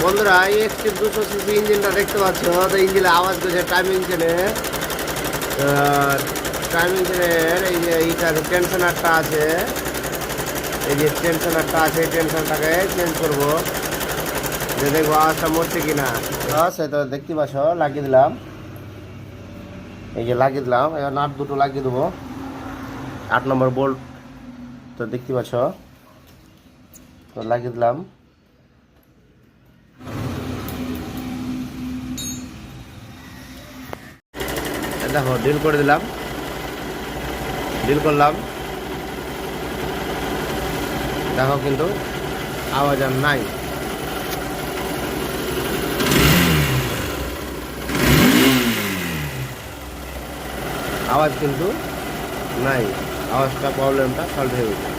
বন্ধুরা XT 200 CC ইঞ্জিনটা দেখতে পাচ্ছ, তো ইঞ্জিনের আওয়াজ করছে টাইমিং চেনের এই যে এইটা টেনশনারটা আছে, এই যে টেনশনারটা আছে, এই টেনশনটাকে চেঞ্জ করবো, যে দেখবো আওয়াজটা মরছে কিনা। সে তো দেখতে পাচ্ছ লাগিয়ে দিলাম, এই যে লাগিয়ে দিলাম। এবার নাট দুটো লাগিয়ে দেবো, 8 নম্বর বোল্ট তো দেখতে পাচ্ছ, তো লাগিয়ে দিলাম। দেখো ডিল করে দিলাম, ডিল করলাম, দেখো কিন্তু আওয়াজ আর নাই। আওয়াজ কিন্তু নাই, আওয়াজটা প্রবলেমটা সলভ হয়ে গেছে।